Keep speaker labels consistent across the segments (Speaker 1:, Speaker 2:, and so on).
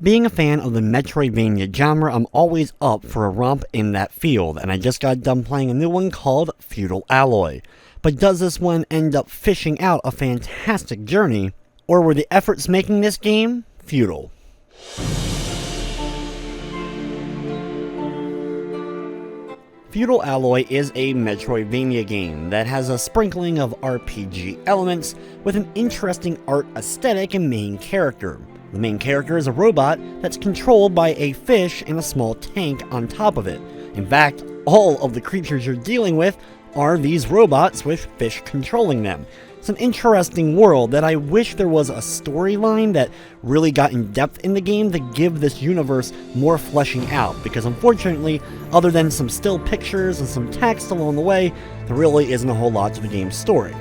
Speaker 1: Being a fan of the metroidvania genre, I'm always up for a romp in that field, and I just got done playing a new one called Feudal Alloy. But does this one end up fishing out a fantastic journey, or were the efforts making this game futile? Feudal Alloy is a metroidvania game that has a sprinkling of RPG elements with an interesting art aesthetic and main character. The main character is a robot that's controlled by a fish and a small tank on top of it. In fact, all of the creatures you're dealing with are these robots with fish controlling them. It's an interesting world that I wish there was a storyline that really got in depth in the game to give this universe more fleshing out, because unfortunately, other than some still pictures and some text along the way, there really isn't a whole lot to the game's story.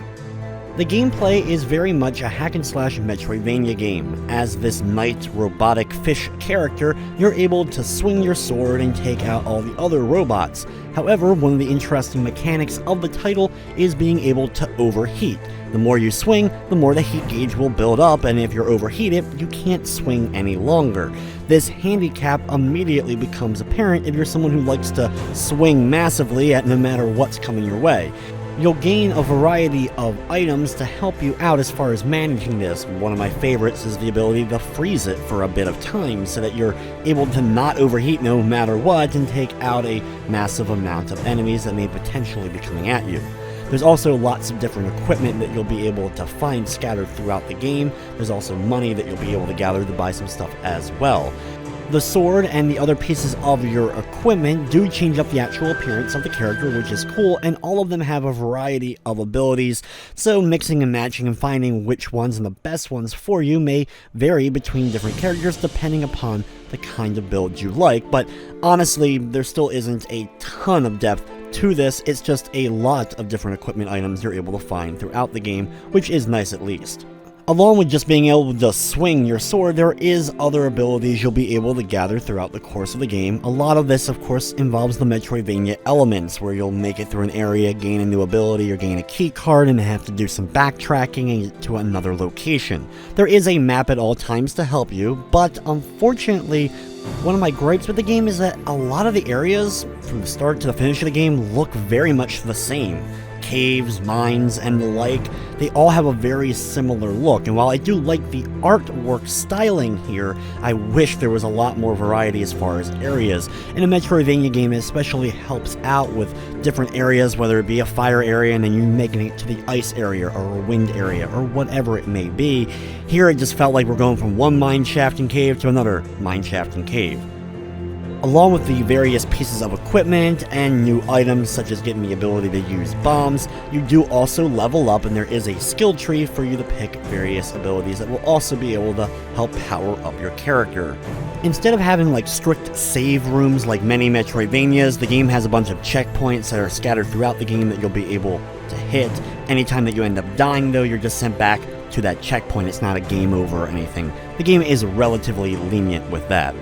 Speaker 1: The gameplay is very much a hack-and-slash Metroidvania game. As this knight robotic fish character, you're able to swing your sword and take out all the other robots. However, one of the interesting mechanics of the title is being able to overheat. The more you swing, the more the heat gauge will build up, and if you're overheated, you can't swing any longer. This handicap immediately becomes apparent if you're someone who likes to swing massively at no matter what's coming your way. You'll gain a variety of items to help you out as far as managing this. One of my favorites is the ability to freeze it for a bit of time so that you're able to not overheat no matter what and take out a massive amount of enemies that may potentially be coming at you. There's also lots of different equipment that you'll be able to find scattered throughout the game. There's also money that you'll be able to gather to buy some stuff as well. The sword and the other pieces of your equipment do change up the actual appearance of the character, which is cool, and all of them have a variety of abilities, so mixing and matching and finding which ones and the best ones for you may vary between different characters depending upon the kind of build you like. But honestly, there still isn't a ton of depth to this. It's just a lot of different equipment items you're able to find throughout the game, which is nice at least. Along with just being able to swing your sword, there is other abilities you'll be able to gather throughout the course of the game. A lot of this, of course, involves the Metroidvania elements, where you'll make it through an area, gain a new ability, or gain a key card, and have to do some backtracking and get to another location. There is a map at all times to help you, but unfortunately, one of my gripes with the game is that a lot of the areas, from the start to the finish of the game, look very much the same. Caves, mines, and the like, they all have a very similar look, and while I do like the artwork styling here, I wish there was a lot more variety as far as areas. In a Metroidvania game, it especially helps out with different areas, whether it be a fire area and then you making it to the ice area or a wind area or whatever it may be. Here it just felt like we're going from one mine shaft and cave to another mine shaft and cave. Along with the various pieces of equipment and new items such as getting the ability to use bombs, you do also level up, and there is a skill tree for you to pick various abilities that will also be able to help power up your character. Instead of having like strict save rooms like many Metroidvanias, the game has a bunch of checkpoints that are scattered throughout the game that you'll be able to hit. Anytime that you end up dying though, you're just sent back to that checkpoint. It's not a game over or anything. The game is relatively lenient with that.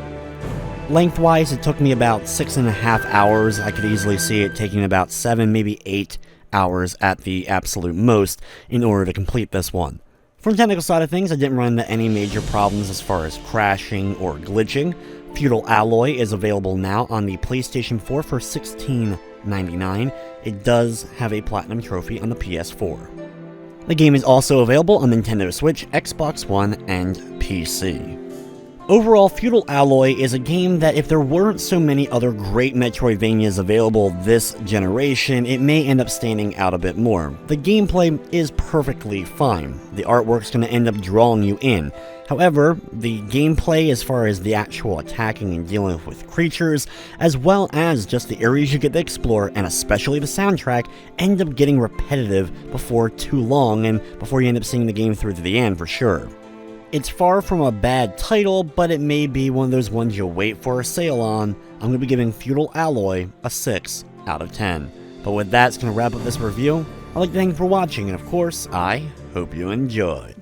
Speaker 1: Lengthwise, it took me about 6.5 hours. I could easily see it taking about 7, maybe 8 hours at the absolute most in order to complete this one. From the technical side of things, I didn't run into any major problems as far as crashing or glitching. Feudal Alloy is available now on the PlayStation 4 for $16.99. It does have a Platinum Trophy on the PS4. The game is also available on Nintendo Switch, Xbox One, and PC. Overall, Feudal Alloy is a game that if there weren't so many other great Metroidvanias available this generation, it may end up standing out a bit more. The gameplay is perfectly fine. The artwork's going to end up drawing you in. However, the gameplay as far as the actual attacking and dealing with creatures, as well as just the areas you get to explore, and especially the soundtrack, end up getting repetitive before too long and before you end up seeing the game through to the end for sure. It's far from a bad title, but it may be one of those ones you'll wait for a sale on. I'm going to be giving Feudal Alloy a 6 out of 10. But with that, it's going to wrap up this review. I'd like to thank you for watching, and of course, I hope you enjoyed.